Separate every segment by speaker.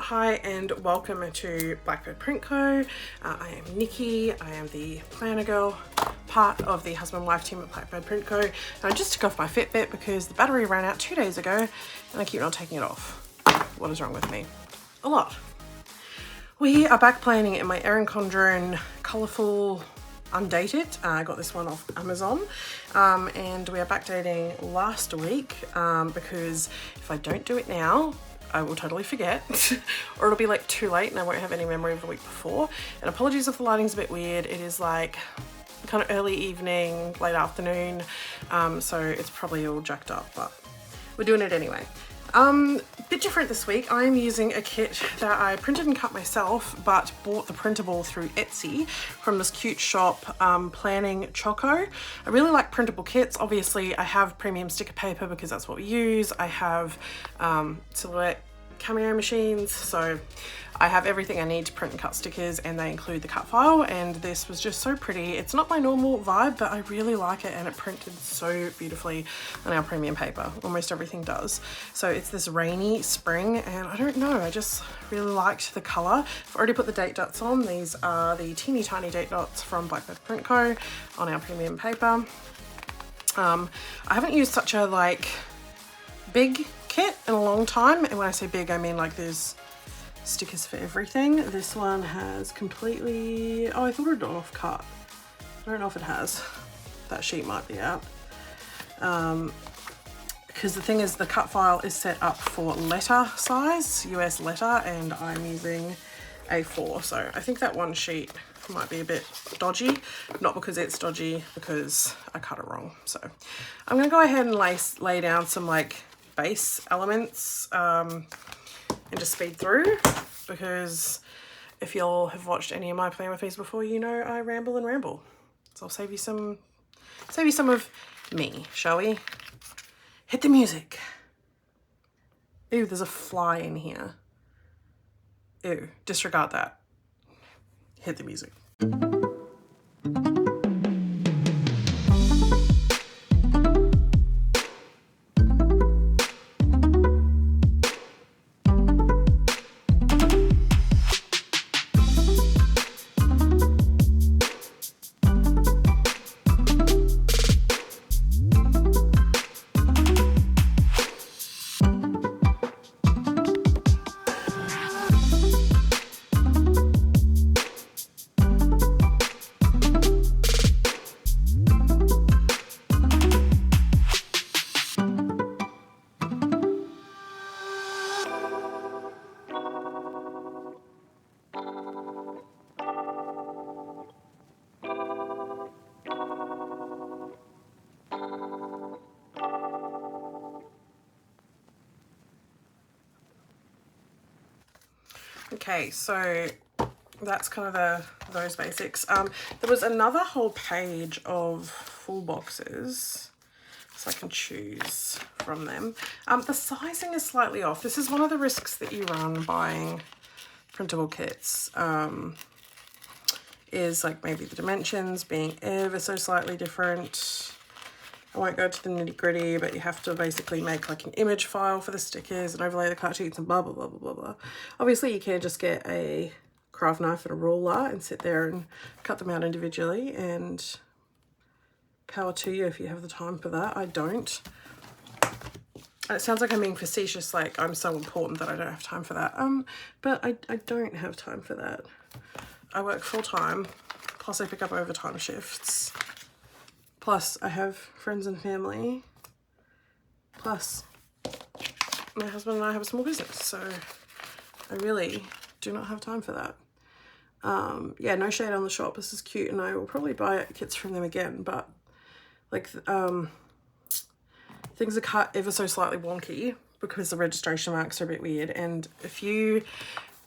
Speaker 1: Hi and welcome to Blackbird Print Co. I am Nikki. I am the planner girl, part of the husband wife team at Blackbird Print Co. And I just took off my Fitbit because the battery ran out 2 days ago and I keep on taking it off. What is wrong with me? A lot. We are back planning in my Erin Condren colourful Undated. I got this one off Amazon and we are backdating last week because if I don't do it now, I will totally forget or it'll be like too late and I won't have any memory of the week before. And apologies if the lighting's a bit weird. It is like kind of early evening, late afternoon, so it's probably all jacked up, but we're doing it anyway. Bit different this week. I'm using a kit that I printed and cut myself, but bought the printable through Etsy from this cute shop, Planning Choco. I really like printable kits. Obviously, I have premium sticker paper because that's what we use. I have Silhouette cameo machines, so I have everything I need to print and cut stickers, and they include the cut file, and this was just so pretty. It's not my normal vibe, but I really like it, and it printed so beautifully on our premium paper. Almost everything does. So it's this rainy spring, and I don't know, I just really liked the color. I've already put the date dots on. These are the teeny tiny date dots from Blackbird Print Co. on our premium paper. I haven't used such a like big kit in a long time, and when I say big I mean like there's stickers for everything. This one has completely, oh, I thought it had off cut. I don't know if it has. That sheet might be out. Because the thing is, the cut file is set up for letter size, US letter, and I'm using A4. So I think that one sheet might be a bit dodgy, not because it's dodgy, because I cut it wrong. So I'm gonna go ahead and lay down some like base elements and just speed through, because if y'all have watched any of my Plan With Me's before, you know I ramble and ramble. So I'll save you some of me, shall we? Hit the music. Ew, there's a fly in here. Ew, disregard that. Hit the music. Okay, so that's kind of those basics. There was another whole page of full boxes, so I can choose from them. The sizing is slightly off. This is one of the risks that you run buying printable kits, is like maybe the dimensions being ever so slightly different. I won't go to the nitty gritty, but you have to basically make like an image file for the stickers and overlay the cut sheets and blah, blah, blah, blah, blah, blah. Obviously you can just get a craft knife and a ruler and sit there and cut them out individually, and power to you if you have the time for that. I don't. And it sounds like I'm being facetious, like I'm so important that I don't have time for that. But I don't have time for that. I work full time, plus I pick up overtime shifts. Plus, I have friends and family. Plus, my husband and I have a small business, so I really do not have time for that. Yeah, no shade on the shop. This is cute, and I will probably buy kits from them again, but like, things are cut ever so slightly wonky because the registration marks are a bit weird. And if you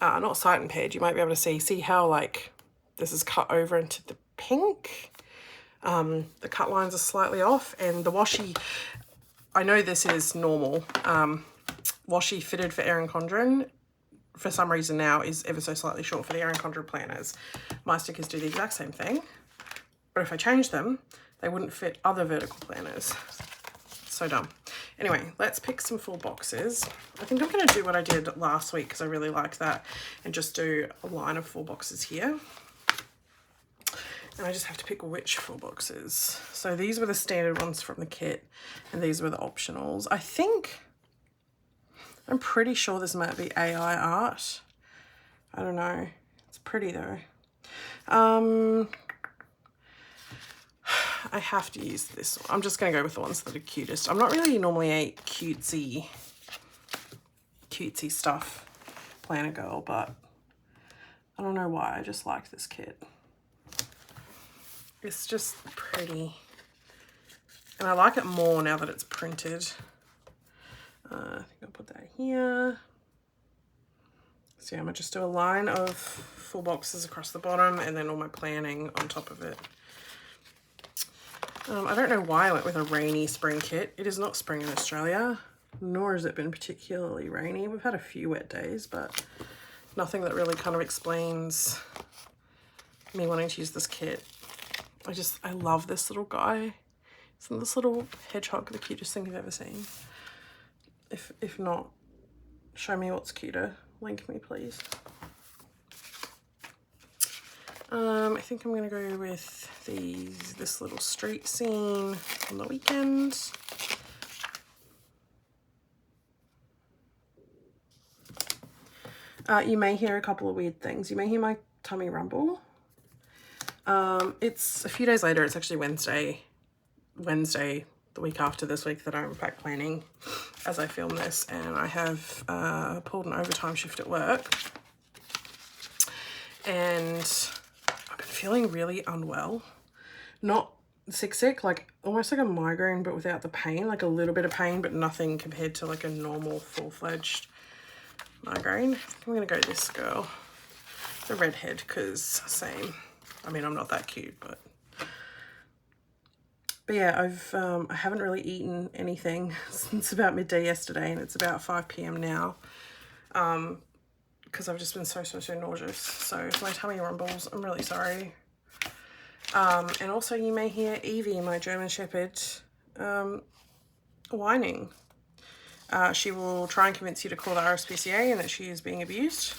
Speaker 1: are not sight impaired, you might be able to see how like this is cut over into the pink. The cut lines are slightly off, and the washi, I know this is normal, washi fitted for Erin Condren for some reason now is ever so slightly short for the Erin Condren planners. My stickers do the exact same thing, but if I change them, they wouldn't fit other vertical planners. So dumb. Anyway, let's pick some full boxes. I think I'm going to do what I did last week because I really like that, and just do a line of full boxes here. And I just have to pick which full boxes. So these were the standard ones from the kit, and these were the optionals. I'm pretty sure this might be AI art. I don't know. It's pretty though. I have to use this one. I'm just going to go with the ones that are cutest. I'm not really normally a cutesy stuff planner girl, but I don't know why. I just like this kit. It's just pretty. And I like it more now that it's printed. I think I'll put that here. So yeah, I'm going to just do a line of full boxes across the bottom and then all my planning on top of it. I don't know why I went with a rainy spring kit. It is not spring in Australia, nor has it been particularly rainy. We've had a few wet days, but nothing that really kind of explains me wanting to use this kit. I love this little guy. Isn't this little hedgehog the cutest thing you've ever seen? If not, show me what's cuter. Link me, please. I think I'm going to go with this little street scene on the weekend. You may hear a couple of weird things. You may hear my tummy rumble. It's a few days later. It's actually Wednesday, the week after this week, that I'm back planning as I film this, and I have pulled an overtime shift at work, and I've been feeling really unwell. Not sick, like almost like a migraine, but without the pain, like a little bit of pain, but nothing compared to like a normal full-fledged migraine. I think I'm gonna go this girl, the redhead, because same. I mean, I'm not that cute, but yeah, I haven't really eaten anything since about midday yesterday, and it's about 5 p.m. now, because I've just been so nauseous. So if my tummy rumbles, I'm really sorry. And also you may hear Evie, my German Shepherd, whining. She will try and convince you to call the RSPCA and that she is being abused.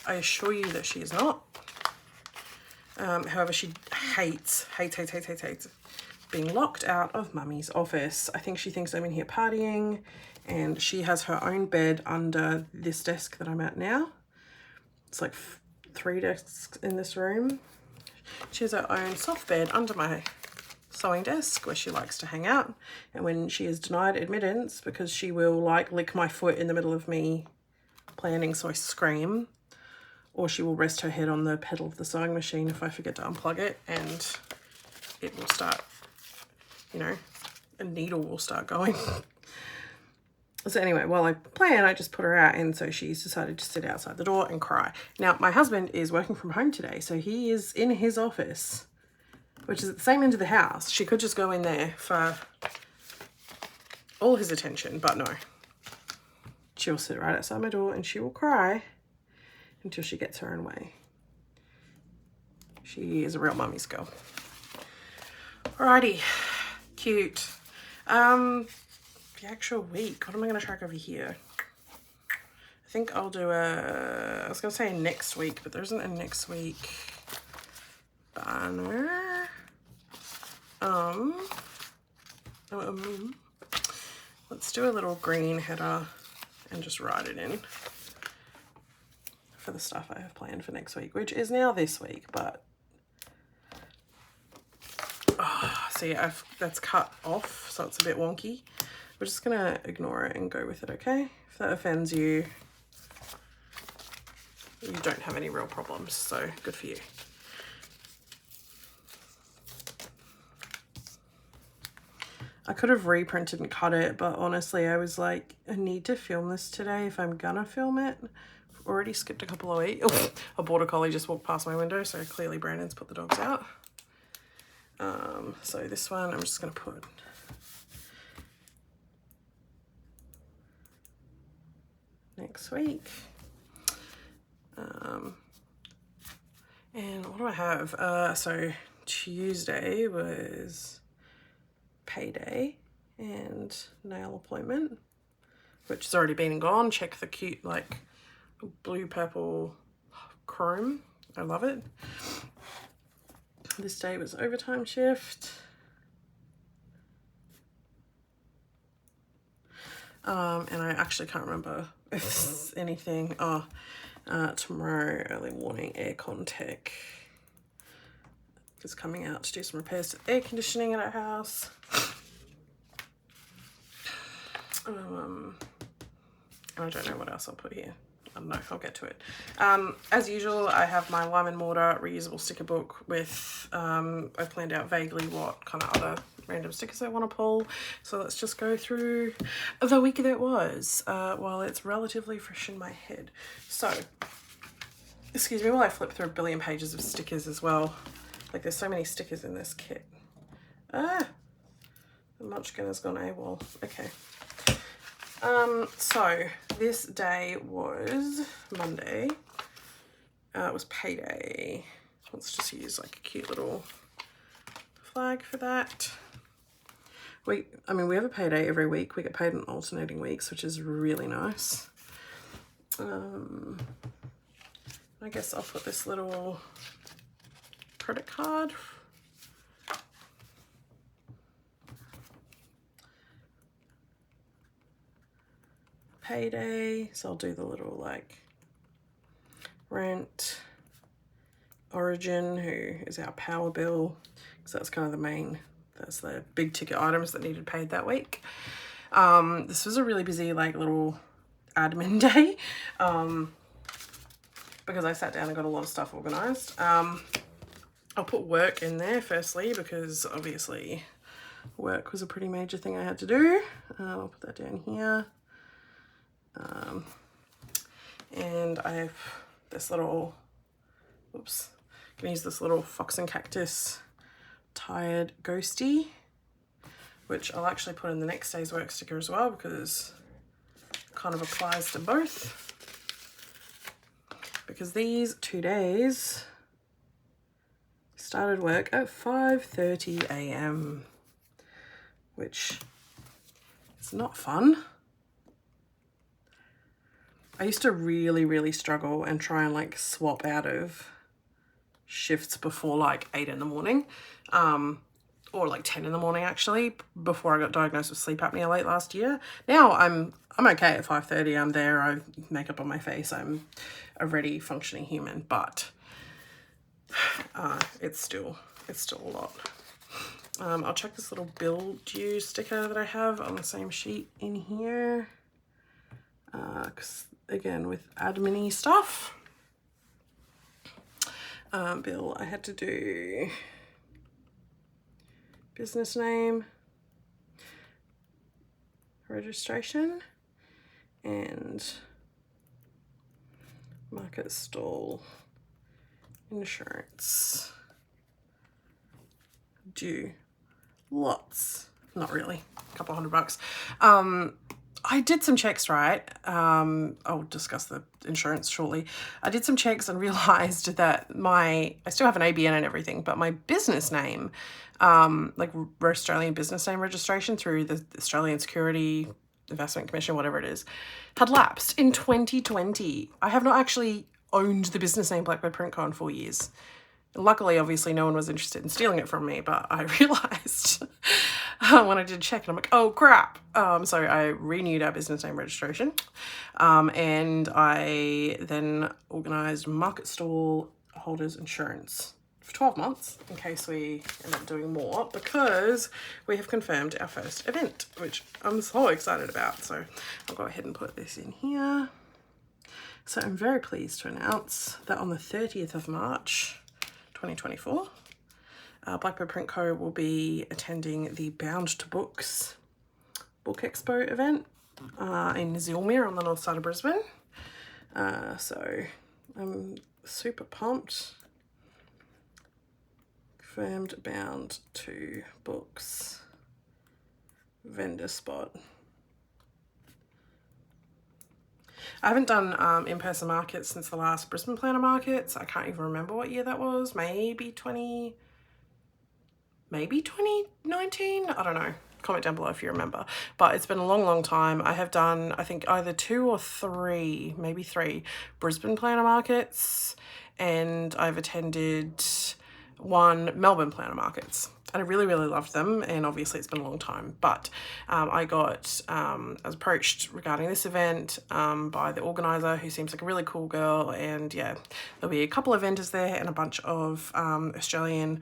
Speaker 1: I assure you that she is not. However, she hates being locked out of Mummy's office. I think she thinks I'm in here partying, and she has her own bed under this desk that I'm at now. It's like 3 desks in this room. She has her own soft bed under my sewing desk where she likes to hang out, and when she is denied admittance, because she will like lick my foot in the middle of me planning so I scream, or she will rest her head on the pedal of the sewing machine if I forget to unplug it, and it will start, you know, a needle will start going. So anyway, while I plan, I just put her out, and so she's decided to sit outside the door and cry. Now, my husband is working from home today, so he is in his office, which is at the same end of the house. She could just go in there for all his attention, but no. She'll sit right outside my door and she will cry until she gets her own way. She is a real mummy's girl. Alrighty, cute. The actual week, what am I going to track over here? I think I'll do I was going to say next week, but there isn't a next week banner. Let's do a little green header and just write it in for the stuff I have planned for next week, which is now this week, but see, that's cut off, so it's a bit wonky. We're just gonna ignore it and go with it, okay? If that offends you, you don't have any real problems, so good for you. I could have reprinted and cut it, but honestly, I was like, I need to film this today if I'm gonna film it. I've already skipped a couple of weeks. Oh, a border collie just walked past my window, so clearly Brandon's put the dogs out. So this one, I'm just gonna put next week. And what do I have? So Tuesday was payday, and nail appointment, which has already been and gone. Check the cute like blue purple chrome. I love it. This day was overtime shift. And I actually can't remember if there's anything. Oh, tomorrow early morning aircon tech is coming out to do some repairs to the air conditioning at our house. And I don't know what else I'll put here. I don't know, I'll get to it. As usual, I have my lime and mortar reusable sticker book with, I've planned out vaguely what kind of other random stickers I want to pull. So let's just go through the week that was while it's relatively fresh in my head. So, excuse me while I flip through a billion pages of stickers as well. Like there's so many stickers in this kit. The Munchkin has gone AWOL. Okay. So this day was Monday. It was payday. Let's just use like a cute little flag for that. We have a payday every week. We get paid in alternating weeks, which is really nice. I guess I'll put this little credit card. Payday, so I'll do the little like rent, Origin, who is our power bill, because that's kind of the main, that's the big ticket items that needed paid that week. This was a really busy like little admin day, because I sat down and got a lot of stuff organized. I'll put work in there firstly, because obviously work was a pretty major thing I had to do. I'll put that down here. And I have this little, oops, I'm gonna use this little Fox and Cactus Tired Ghosty, which I'll actually put in the next day's work sticker as well, because it kind of applies to both. Because these 2 days started work at 5:30 a.m, which is not fun. I used to really struggle and try and like swap out of shifts before like 8 in the morning, or like 10 in the morning actually, before I got diagnosed with sleep apnea late last year. Now I'm okay at 5:30. I'm there, I have makeup on my face, I'm a ready functioning human, but it's still a lot. I'll check this little bill due sticker that I have on the same sheet in here, because again with admin-y stuff. Bill, I had to do business name, registration, and market stall insurance. Due lots, not really, a couple $100. I did some checks, right? I'll discuss the insurance shortly. I did some checks and realized that I still have an ABN and everything, but my business name, like Australian business name registration through the Australian Security Investment Commission, whatever it is, had lapsed in 2020. I have not actually owned the business name Blackbird Print Co in 4 years. Luckily, obviously, no one was interested in stealing it from me, but I realized when I did check, and I'm like, oh crap. So I renewed our business name registration, and I then organized market stall holders insurance for 12 months in case we end up doing more, because we have confirmed our first event, which I'm so excited about. So I'll go ahead and put this in here. So I'm very pleased to announce that on the 30th of March, 2024, Blackbird Print Co will be attending the Bound to Books Book Expo event in Zilmere on the north side of Brisbane. So I'm super pumped. Confirmed Bound to Books vendor spot. I haven't done in-person markets since the last Brisbane Planner Markets. I can't even remember what year that was. Maybe 2019? I don't know. comment down below if you remember. But it's been a long time. I have done, I think, either 2 or 3, maybe 3 Brisbane planner markets, and I've attended 1 Melbourne planner markets, and I really loved them. And obviously it's been a long time, but I was approached regarding this event by the organizer, who seems like a really cool girl. And yeah, there'll be a couple of vendors there and a bunch of Australian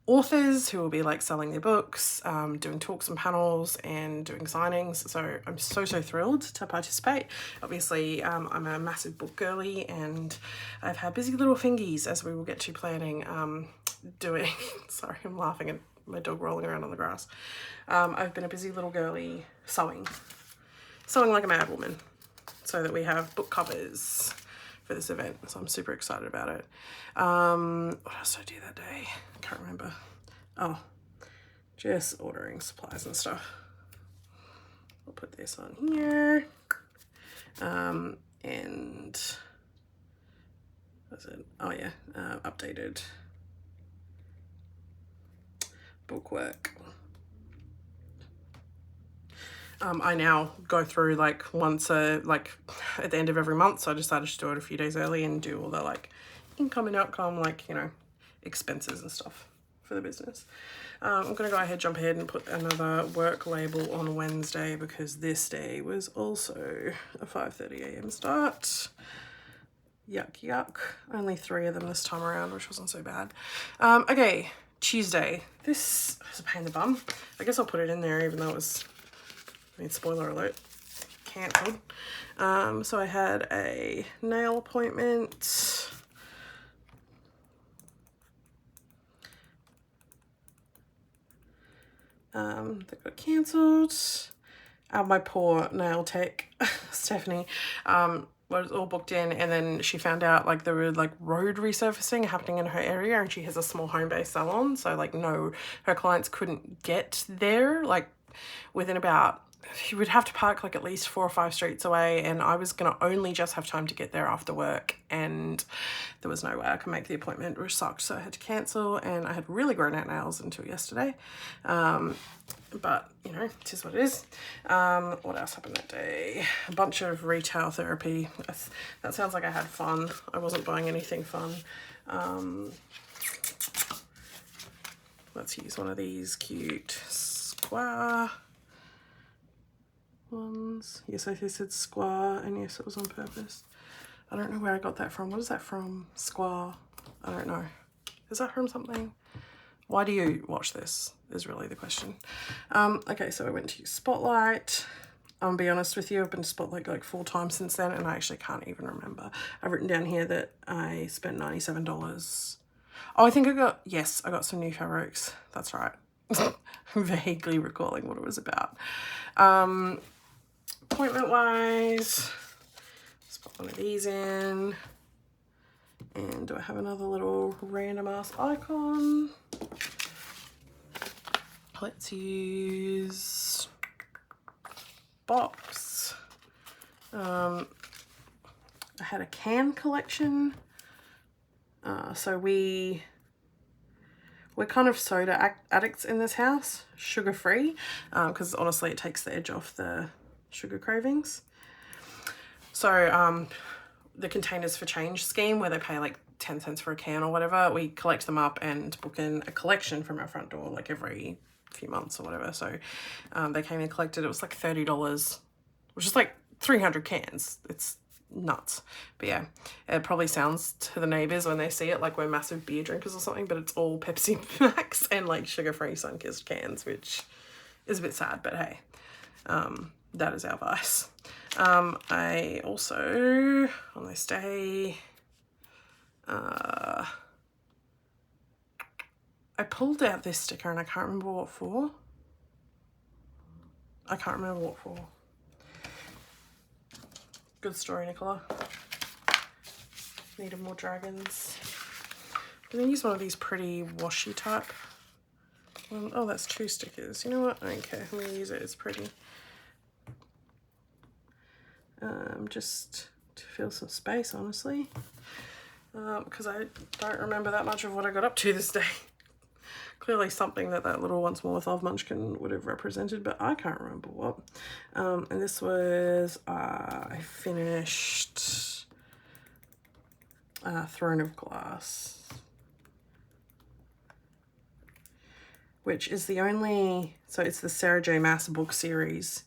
Speaker 1: authors who will be like selling their books, doing talks and panels and doing signings. So I'm so thrilled to participate. Obviously I'm a massive book girly, and I've had busy little fingies, as we will get to planning, doing sorry, I'm laughing at my dog rolling around on the grass. I've been a busy little girly sewing like a mad woman, so that we have book covers for this event. So I'm super excited about it. What else did I do that day? Can't remember. Oh, just ordering supplies and stuff. I'll put this on here. And what's it? Oh yeah, updated bookwork. I now go through like once at the end of every month, so I decided to do it a few days early and do all the like income and outcome, like, you know, expenses and stuff for the business. I'm gonna jump ahead and put another work label on Wednesday, because this day was also a 5:30 a.m. start. Yuck. Only 3 of them this time around, which wasn't so bad. Okay, Tuesday. This was a pain in the bum. I guess I'll put it in there, even though it was, I mean, spoiler alert, cancelled. So I had a nail appointment. That got cancelled. My poor nail tech, Stephanie, was all booked in, and then she found out like there were like road resurfacing happening in her area, and she has a small home-based salon, so like her clients couldn't get there like within about, she would have to park like at least 4 or 5 streets away, and I was gonna only just have time to get there after work, and there was no way I could make the appointment, which sucked, so I had to cancel. And I had really grown out nails until yesterday, but you know, it is what it is. What else happened that day? A bunch of retail therapy. That sounds like I had fun. I wasn't buying anything fun. Let's use one of these cute square ones. Yes, I said square, and yes, it was on purpose. I don't know where I got that from. What is that from? Square. I don't know. Is that from something? Why do you watch this is really the question. Okay, so I went to Spotlight. I'll be honest with you, I've been to Spotlight like 4 times since then, and I actually can't even remember. I've written down here that I spent $97. Oh, I think I got some new fabrics. That's right. I'm vaguely recalling what it was about. Appointment wise, let's put one of these in. And do I have another little random ass icon? Let's use box. I had a can collection. So we're kind of soda addicts in this house, sugar-free, because honestly it takes the edge off the sugar cravings. So the Containers for Change scheme, where they pay like 10 cents for a can or whatever, we collect them up and book in a collection from our front door like every few months or whatever. So they came and collected. It was like $30, which is like 300 cans. It's nuts. But yeah, it probably sounds to the neighbors when they see it like we're massive beer drinkers or something, but it's all Pepsi Max and like sugar-free sun-kissed cans, which is a bit sad, but hey, that is our vice. I also, on this day, I pulled out this sticker and I can't remember what for. Good story, Nicola. Needed more dragons. I'm gonna use one of these pretty washi type. Oh, that's 2 stickers. You know what? I don't care. I'm gonna use it. It's pretty. Just to fill some space, honestly. Because I don't remember that much of what I got up to this day. Clearly something that little Once More with Love munchkin would have represented, but I can't remember what. And this was, I finished Throne of Glass, which is the only, so it's the Sarah J Maas book series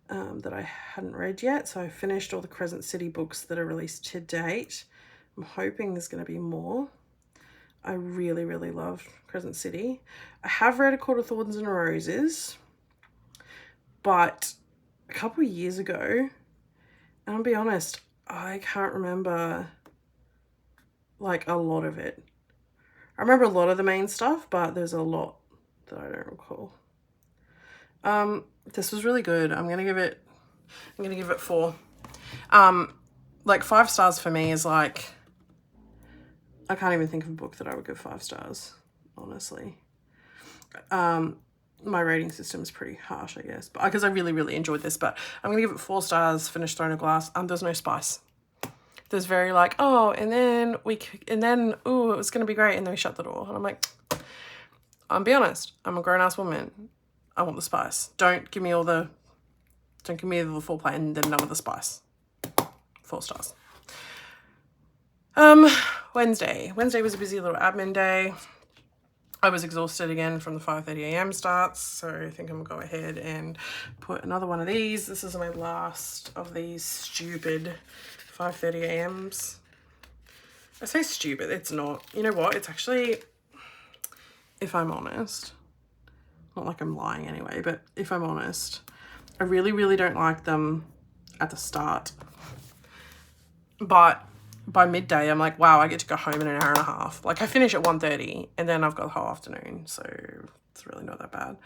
Speaker 1: that I hadn't read yet. So I finished all the Crescent City books that are released to date. I'm hoping there's going to be more. I really, really love Crescent City. I have read A Court of Thorns and Roses, but a couple of years ago, and I'll be honest, I can't remember like a lot of it. I remember a lot of the main stuff, but there's a lot that I don't recall. This was really good. I'm gonna give it 4. Like 5 stars for me is like, I can't even think of a book that I would give 5 stars, honestly. My rating system is pretty harsh, I guess, but because I really, really enjoyed this. But I'm gonna give it 4 stars. Finished Throne of Glass. There's no spice. There's very like, oh, and then ooh, it was gonna be great, and then we shut the door, and I'm like, I'll be honest, I'm a grown ass woman. I want the spice. Don't give me the full plate and then none of the spice. 4 stars. Wednesday was a busy little admin day. I was exhausted again from the 5:30 a.m. starts, so I think I'm gonna go ahead and put another one of these. This is my last of these stupid 5:30 a.m.s. I say stupid, it's not. You know what? It's actually, if I'm honest, not like I'm lying anyway, but if I'm honest, I really, really don't like them at the start. But by midday, I'm like, wow, I get to go home in an hour and a half. Like I finish at 1:30 and then I've got the whole afternoon. So it's really not that bad,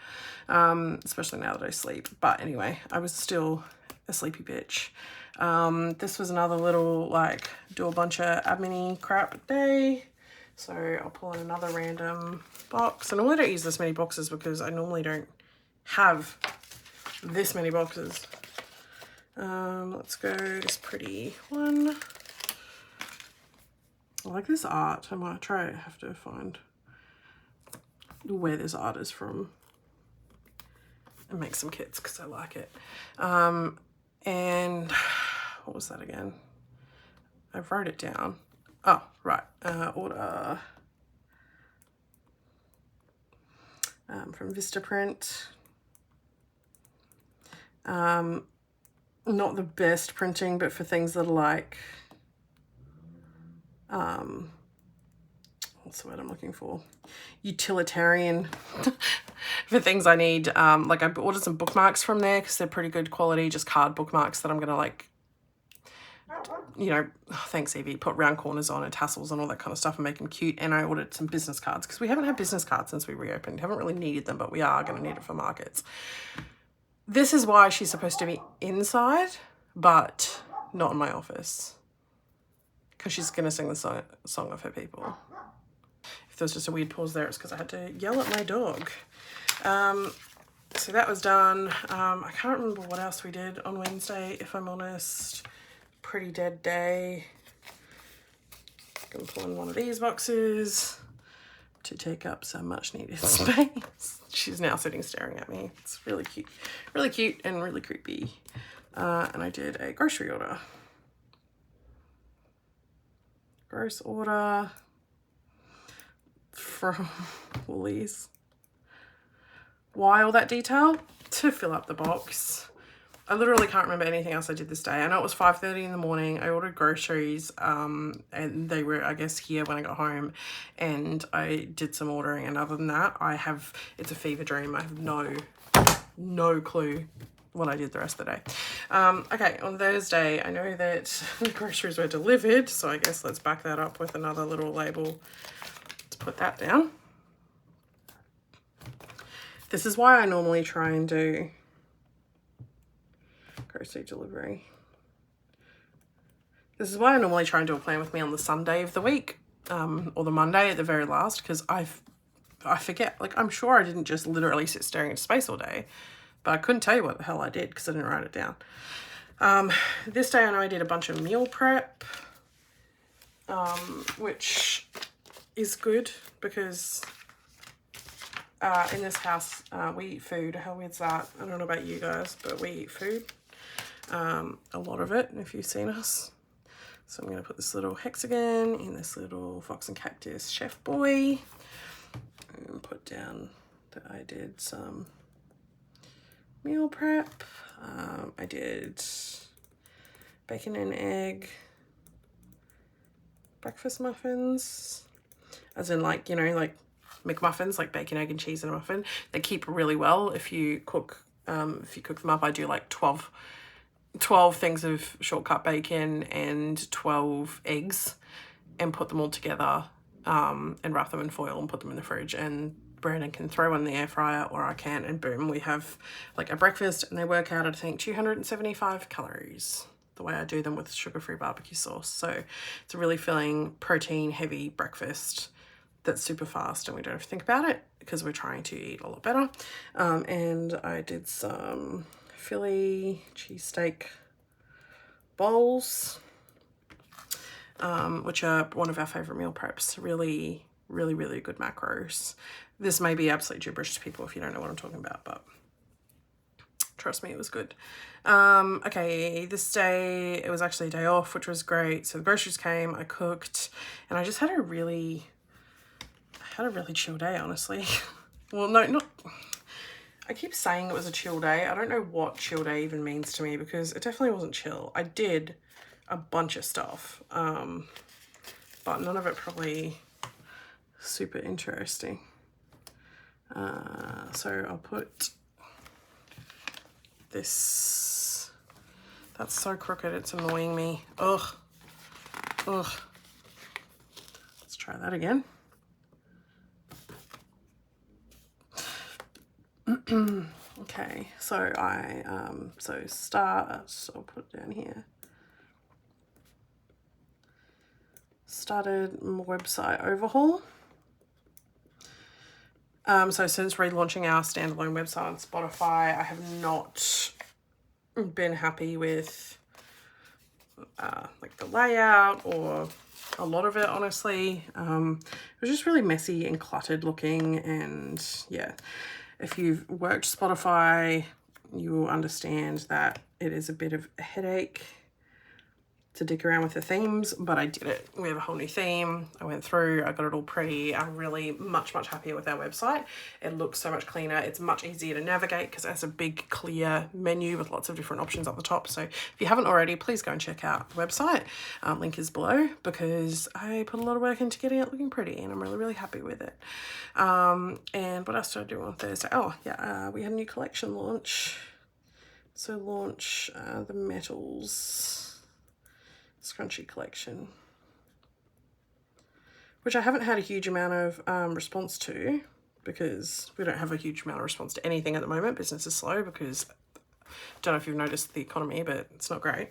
Speaker 1: especially now that I sleep. But anyway, I was still a sleepy bitch. This was another little like do a bunch of admin-y crap day. So I'll pull in another random box. I normally don't use this many boxes because I normally don't have this many boxes. Let's go this pretty one. I like this art. I might have to find where this art is from and make some kits because I like it. And what was that again? I wrote it down. Oh, right. Order from Vistaprint. Not the best printing, but for things that are like, what's the word I'm looking for? Utilitarian for things I need. Like I ordered some bookmarks from there because they're pretty good quality, just card bookmarks that I'm going to like, you know, thanks Evie, put round corners on and tassels and all that kind of stuff and make them cute. And I ordered some business cards because we haven't had business cards since we reopened. Haven't really needed them, but we are going to need it for markets. This is why she's supposed to be inside, but not in my office. Because she's going to sing the song of her people. If there was just a weird pause there, it's because I had to yell at my dog. So that was done. I can't remember what else we did on Wednesday, if I'm honest. Pretty dead day. Gonna pull in one of these boxes to take up some much needed space. She's now sitting staring at me. It's really cute and really creepy. And I did a grocery order. Gross order from Woolies. Why all that detail? To fill up the box. I literally can't remember anything else I did this day. I know it was 5:30 in the morning. I ordered groceries and they were, I guess, here when I got home, and I did some ordering. And other than that, it's a fever dream. I have no clue what I did the rest of the day. Okay, on Thursday, I know that the groceries were delivered, so I guess let's back that up with another little label to put that down. This is why I normally try and do grocery delivery. This is why I normally try and do a plan with me on the Sunday of the week, or the Monday at the very last, because I forget. Like, I'm sure I didn't just literally sit staring into space all day, but I couldn't tell you what the hell I did because I didn't write it down. This day I know I did a bunch of meal prep, which is good because In this house, we eat food. How weird's that? I don't know about you guys, but we eat food. A lot of it, if you've seen us. So I'm going to put this little hexagon in this little Fox and Cactus Chef Boy. And put down that I did some meal prep. I did bacon and egg breakfast muffins. As in, like, you know, like McMuffins, like bacon, egg and cheese in a muffin. They keep really well if you cook them up. I do like 12 things of shortcut bacon and 12 eggs and put them all together and wrap them in foil and put them in the fridge, and Brandon can throw in the air fryer or I can, and boom, we have like a breakfast, and they work out at I think 275 calories the way I do them with sugar-free barbecue sauce. So it's a really filling, protein heavy breakfast that's super fast and we don't have to think about it because we're trying to eat a lot better. And I did some Philly cheesesteak bowls, which are one of our favorite meal preps. Really good macros. This may be absolute gibberish to people if you don't know what I'm talking about, but trust me, it was good. Okay, this day, it was actually a day off, which was great. So the groceries came, I cooked, and I just had a really chill day, honestly. Well, no, not, I keep saying it was a chill day. I don't know what chill day even means to me because it definitely wasn't chill. I did a bunch of stuff, but none of it probably super interesting. So I'll put this, that's so crooked, it's annoying me. Ugh. Let's try that again. Okay, so I'll put it down here. Started my website overhaul. So since relaunching our standalone website on Spotify, I have not been happy with like the layout or a lot of it, honestly. It was just really messy and cluttered looking, and yeah, if you've worked Spotify, you will understand that it is a bit of a headache to dig around with the themes, but I did it. We have a whole new theme. I went through, I got it all pretty. I'm really much happier with our website. It looks so much cleaner. It's much easier to navigate because it has a big clear menu with lots of different options up the top. So if you haven't already, please go and check out the website. Link is below because I put a lot of work into getting it looking pretty and I'm really happy with it. And what else did I do on Thursday? Oh yeah, we had a new collection launch. So launch the Metals scrunchie collection, which I haven't had a huge amount of response to because we don't have a huge amount of response to anything at the moment. Business is slow because I don't know if you've noticed the economy, but it's not great.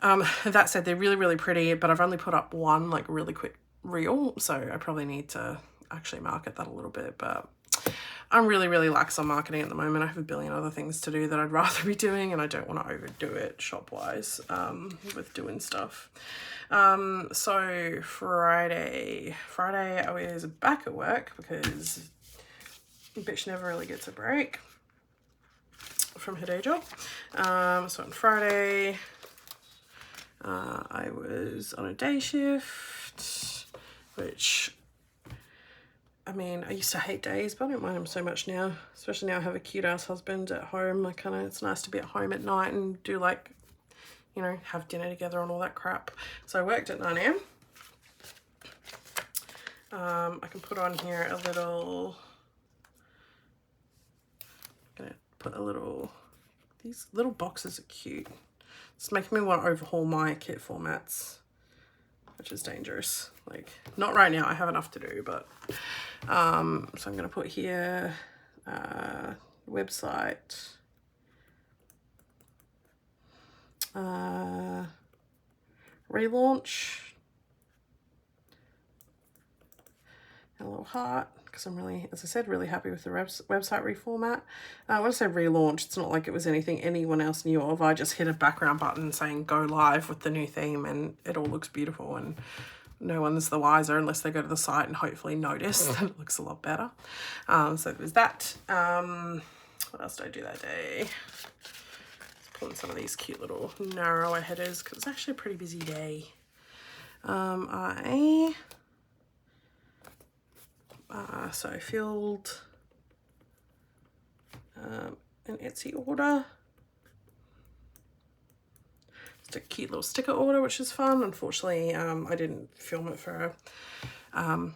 Speaker 1: That said, they're really pretty, but I've only put up one like really quick reel, so I probably need to actually market that a little bit, but I'm really lax on marketing at the moment. I have a billion other things to do that I'd rather be doing, and I don't want to overdo it shop-wise with doing stuff. So Friday I was back at work because bitch never really gets a break from her day job. So on Friday, I was on a day shift, which, I mean, I used to hate days, but I don't mind them so much now, especially now I have a cute ass husband at home. It's nice to be at home at night and do, like, you know, have dinner together and all that crap. So I worked at 9 AM. I can put on here a little, I'm gonna put a little, these little boxes are cute. It's making me want to overhaul my kit formats, which is dangerous. Like, not right now, I have enough to do, but so I'm going to put here website, relaunch, and a little heart, because I'm really, as I said, really happy with the website reformat. When I say relaunch, it's not like it was anything anyone else knew of. I just hit a background button saying go live with the new theme and it all looks beautiful and no one's the wiser unless they go to the site and hopefully notice that it looks a lot better. So there's that. What else did I do that day? Just pulling some of these cute little narrower headers because it's actually a pretty busy day. So I filled an Etsy order. Just a cute little sticker order, which is fun. Unfortunately, I didn't film it for a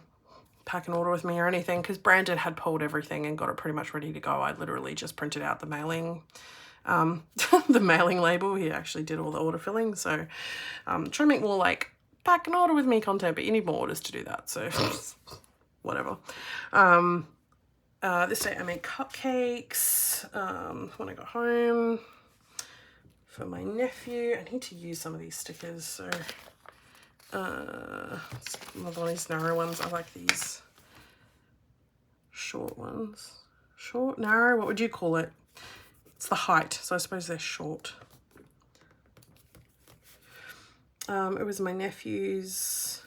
Speaker 1: pack an order with me or anything because Brandon had pulled everything and got it pretty much ready to go. I literally just printed out the mailing the mailing label. He actually did all the order filling. So trying to make more like pack an order with me content, but you need more orders to do that. So whatever. This day I made cupcakes when I got home for my nephew. I need to use some of these stickers. So another one of these narrow ones. I like these short ones. Short, narrow, what would you call it? It's the height, so I suppose they're short. It was my nephew's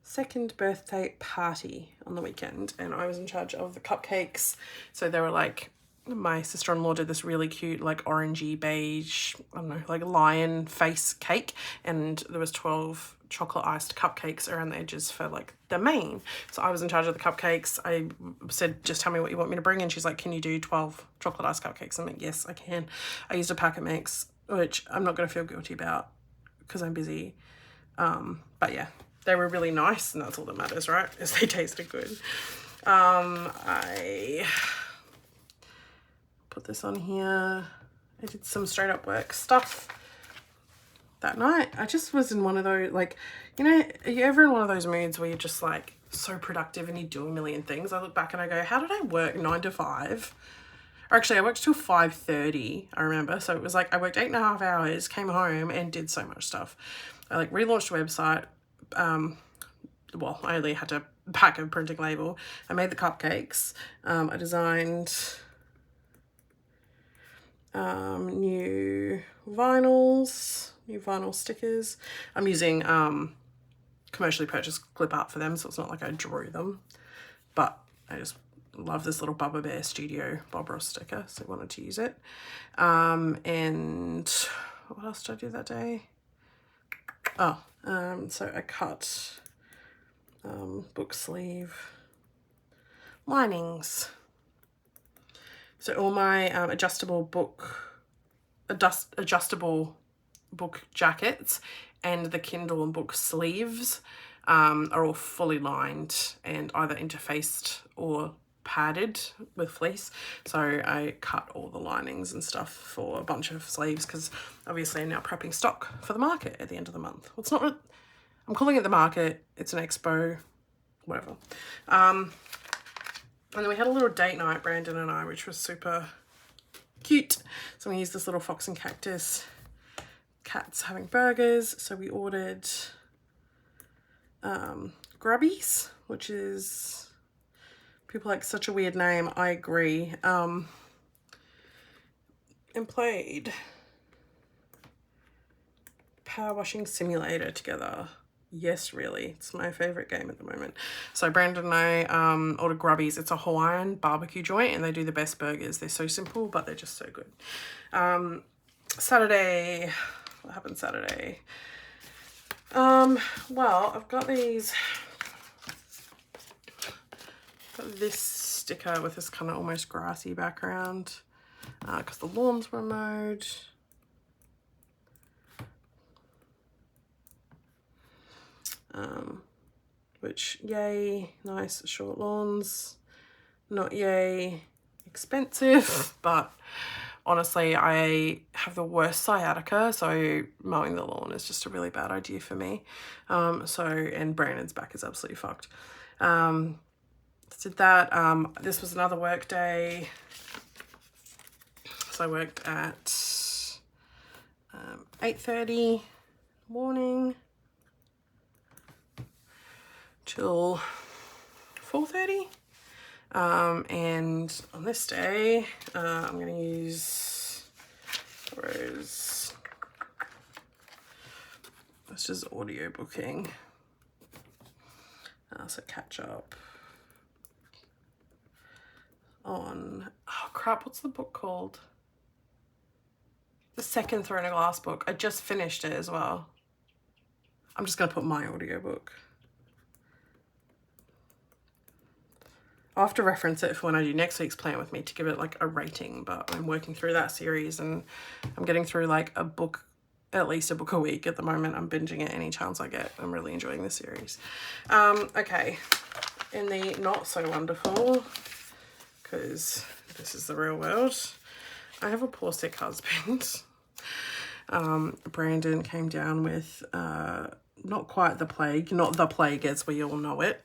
Speaker 1: second birthday party on the weekend and I was in charge of the cupcakes. So they were like, my sister-in-law did this really cute like orangey beige, I don't know, like lion face cake, and there was 12 chocolate iced cupcakes around the edges for like the main. So I was in charge of the cupcakes. I said, just tell me what you want me to bring, and she's like, can you do 12 chocolate iced cupcakes? I'm like, yes, I can. I used a packet mix, which I'm not going to feel guilty about because I'm busy. But yeah, they were really nice, and that's all that matters, right? Is they tasted good. I put this on here. I did some straight up work stuff that night. I just was in one of those, like, you know, are you ever in one of those moods where you're just like so productive and you do a million things? I look back and I go, how did I work 9 to 5? Or actually I worked till 5:30, I remember. So it was like I worked 8.5 hours, came home and did so much stuff. I like relaunched a website. Well, I only had to pack a printing label. I made the cupcakes. I designed new vinyl stickers. I'm using commercially purchased clip art for them, so it's not like I drew them, but I just love this little Bubba Bear Studio Bob Ross sticker, so I wanted to use it. And what else did I do that day? So I cut book sleeve linings. So all my adjustable book jackets and the Kindle and book sleeves are all fully lined and either interfaced or padded with fleece. So I cut all the linings and stuff for a bunch of sleeves because obviously I'm now prepping stock for the market at the end of the month. Well, it's not, I'm calling it the market, it's an expo, whatever. And then we had a little date night, Brandon and I, which was super cute. So we used this little fox and cactus, cats having burgers. So we ordered Grubbies, which is, people like such a weird name, I agree. And played Power Washing Simulator together. Yes, really. It's my favorite game at the moment. So Brandon and I ordered Grubbies. It's a Hawaiian barbecue joint and they do the best burgers. They're so simple, but they're just so good. Saturday, what happened Saturday? Well, I've got this sticker with this kind of almost grassy background because the lawns were mowed. Which, yay, nice short lawns, not yay expensive, but honestly I have the worst sciatica, so mowing the lawn is just a really bad idea for me. And Brandon's back is absolutely fucked. Did that. This was another work day, so I worked at 8:30 morning till 4:30. And on this day, I'm going to use This is audiobooking. So catch up on, oh crap, what's the book called? The second Throne of Glass book. I just finished it as well. I'm just going to put my audiobook. I'll have to reference it for when I do next week's Plan With Me to give it like a rating, but I'm working through that series and I'm getting through like a book, at least a book a week at the moment. I'm binging it any chance I get. I'm really enjoying the series. Okay, in the not so wonderful, because this is the real world, I have a poor sick husband. Brandon came down with not quite the plague, not the plague as we all know it.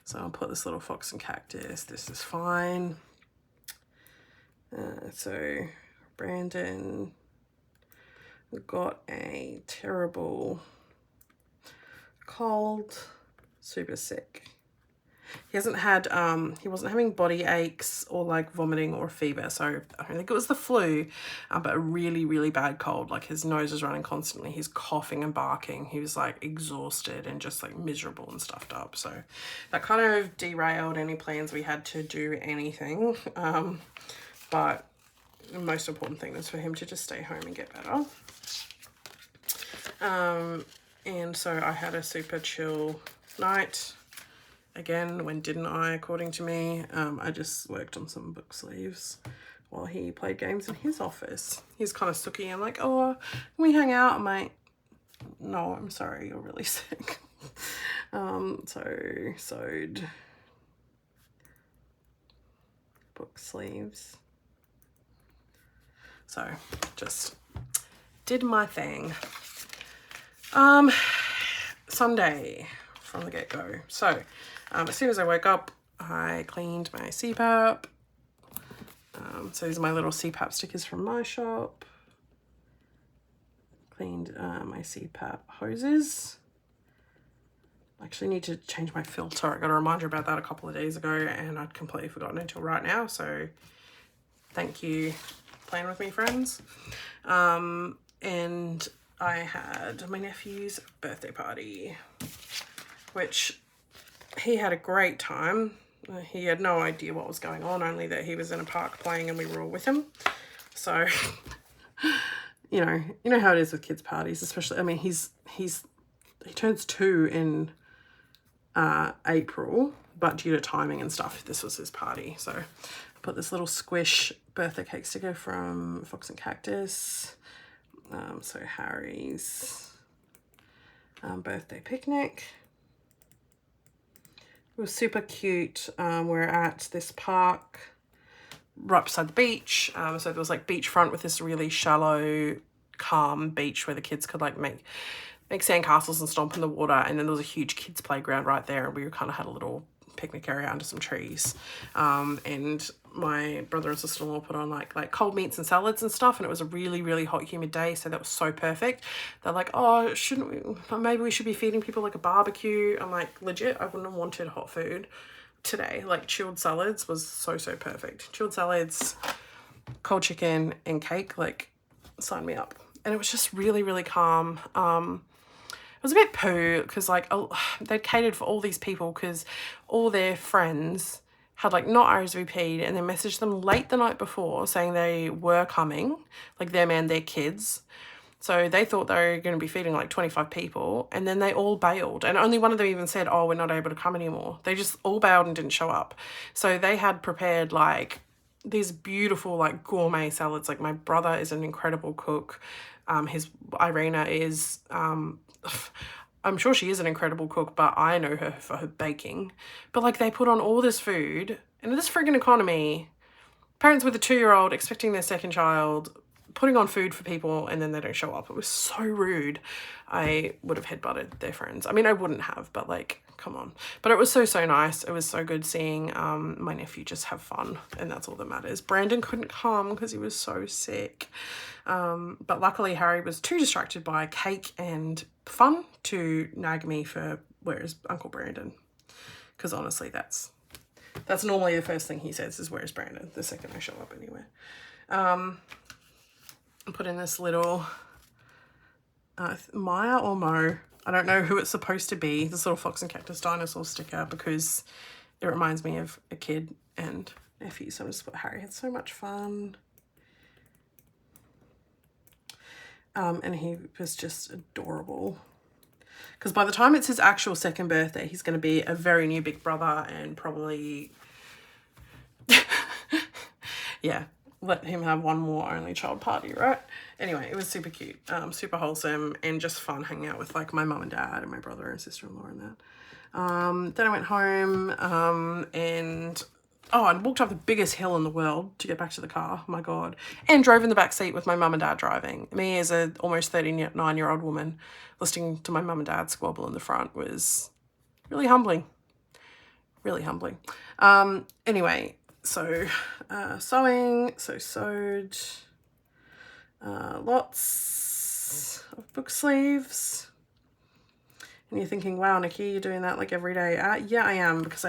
Speaker 1: So I'll put this little fox and cactus. This is fine. So Brandon got a terrible cold, super sick. He hasn't had, he wasn't having body aches or like vomiting or fever. So I don't think it was the flu, but a really, really bad cold. Like his nose is running constantly. He's coughing and barking. He was like exhausted and just like miserable and stuffed up. So that kind of derailed any plans we had to do anything. But the most important thing was for him to just stay home and get better. And so I had a super chill night. Again, when didn't I, according to me? I just worked on some book sleeves while he played games in his office. He's kind of sooky. I'm like, oh, can we hang out? I'm like, no, I'm sorry, you're really sick. So sewed book sleeves. So just did my thing. Sunday from the get-go. So as soon as I woke up, I cleaned my CPAP. So these are my little CPAP stickers from my shop. Cleaned my CPAP hoses. I actually need to change my filter. I got a reminder about that a couple of days ago and I'd completely forgotten until right now. So thank you, Plan With Me friends. And I had my nephew's birthday party, which he had a great time. He had no idea what was going on, only that he was in a park playing and we were all with him. So, you know how it is with kids' parties, especially, I mean, he turns 2 in April, but due to timing and stuff, this was his party. So I put this little squish birthday cake sticker from Fox and Cactus. So Harry's birthday picnic. It was super cute. We're at this park right beside the beach. So there was like beachfront with this really shallow, calm beach where the kids could like make sandcastles and stomp in the water. And then there was a huge kids playground right there. And we kind of had a little picnic area under some trees. And my brother and sister-in-law put on like cold meats and salads and stuff, and it was a really, really hot, humid day, so that was so perfect. They're like, oh, shouldn't we, maybe we should be feeding people like a barbecue. I'm like, legit, I wouldn't have wanted hot food today. Like chilled salads was so perfect. Chilled salads, cold chicken and cake, like sign me up. And it was just really, really calm. It was a bit poo because like they'd catered for all these people because all their friends had like not RSVP'd and then messaged them late the night before saying they were coming, like them and their kids. So they thought they were going to be feeding like 25 people and then they all bailed. And only one of them even said, oh, we're not able to come anymore. They just all bailed and didn't show up. So they had prepared like these beautiful like gourmet salads. Like my brother is an incredible cook. Irina is, I'm sure she is an incredible cook, but I know her for her baking. But like they put on all this food, and in this friggin' economy, parents with a 2-year-old expecting their second child, putting on food for people, and then they don't show up. It was so rude. I would have headbutted their friends. I mean, I wouldn't have, but like, come on. But it was so nice. It was so good seeing my nephew just have fun, and that's all that matters. Brandon couldn't come because he was so sick. But luckily Harry was too distracted by cake and fun to nag me for where is Uncle Brandon, because honestly that's normally the first thing he says is where's Brandon the second I show up anywhere. I put in this little Maya or Mo, I don't know who it's supposed to be, this little fox and cactus dinosaur sticker, because it reminds me of a kid and nephew. So I just put Harry had so much fun. And he was just adorable. Because by the time it's his actual second birthday, he's going to be a very new big brother and probably, yeah, let him have one more only child party, right? Anyway, it was super cute, super wholesome, and just fun hanging out with like my mum and dad and my brother and sister-in-law and that. Then I went home and I walked up the biggest hill in the world to get back to the car, my God, and drove in the back seat with my mum and dad driving. Me as a almost 39-year-old woman listening to my mum and dad squabble in the front was really humbling, really humbling. Anyway, so sewing, so sewed lots of book sleeves. And you're thinking, wow, Nikki, you're doing that like every day. Yeah, I am, because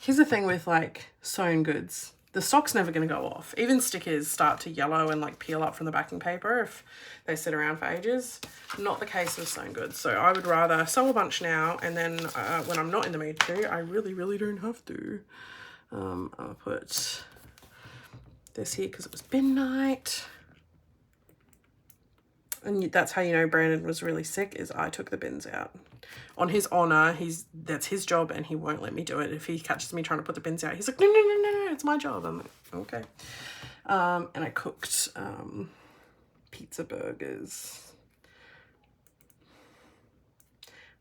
Speaker 1: here's the thing with like sewn goods. The stock's never going to go off. Even stickers start to yellow and like peel up from the backing paper if they sit around for ages. Not the case with sewn goods. So I would rather sew a bunch now, and then when I'm not in the mood to, I really, really don't have to. I'll put this here because it was bin night. And that's how you know Brandon was really sick, is I took the bins out. On his honour, that's his job and he won't let me do it. If he catches me trying to put the bins out, he's like, no, it's my job. I'm like, okay. And I cooked pizza burgers,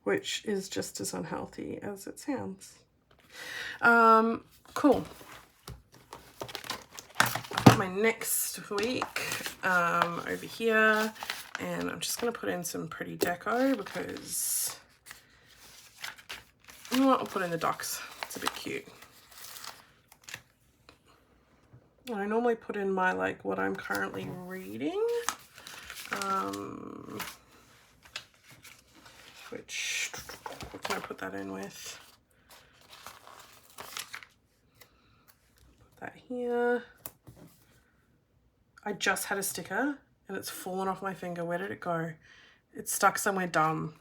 Speaker 1: which is just as unhealthy as it sounds. Cool. I've got my next week over here. And I'm just going to put in some pretty deco because, you know what, I'll put in the ducks. It's a bit cute. I normally put in my, like, what I'm currently reading. What can I put that in with? Put that here. I just had a sticker and it's fallen off my finger. Where did it go? It's stuck somewhere dumb.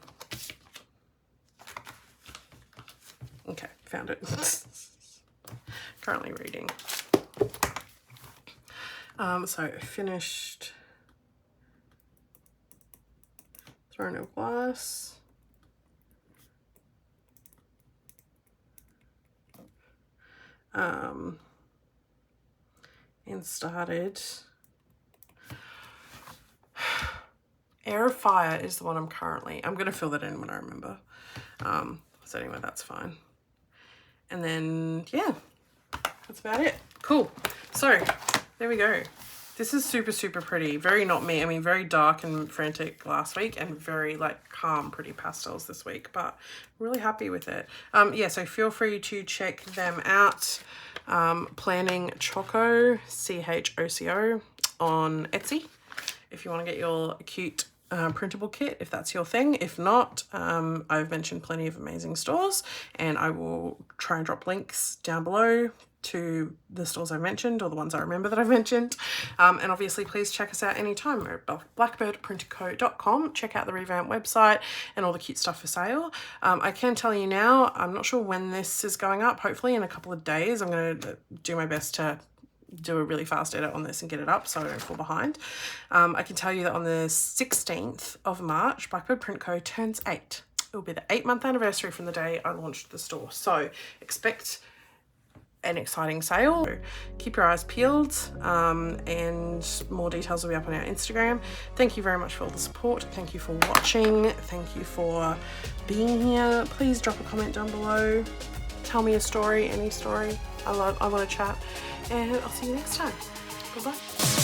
Speaker 1: Okay, found it. Currently reading. So finished Throne of Glass. And started Air of Fire is the one I'm gonna fill that in when I remember. So anyway, that's fine. And then yeah, that's about it. Cool. So there we go. This is super, super pretty. Very not me. I mean, very dark and frantic last week and very like calm, pretty pastels this week, but really happy with it. Yeah, so feel free to check them out. Planning Choco, CHOCO on Etsy if you want to get your cute printable kit, if that's your thing. If not, I've mentioned plenty of amazing stores and I will try and drop links down below to the stores I've mentioned or the ones I remember that I've mentioned. And obviously please check us out anytime. We're at blackbirdprintco.com. Check out the revamped website and all the cute stuff for sale. I can tell you now, I'm not sure when this is going up. Hopefully in a couple of days. I'm going to do my best to do a really fast edit on this and get it up so I don't fall behind. I can tell you that on the 16th of March, Blackbird Print Co turns 8. It will be the 8-month anniversary from the day I launched the store. So expect an exciting sale. So keep your eyes peeled, and more details will be up on our Instagram. Thank you very much for all the support. Thank you for watching. Thank you for being here. Please drop a comment down below. Tell me a story, any story. I want to chat. And I'll see you next time. Bye-bye.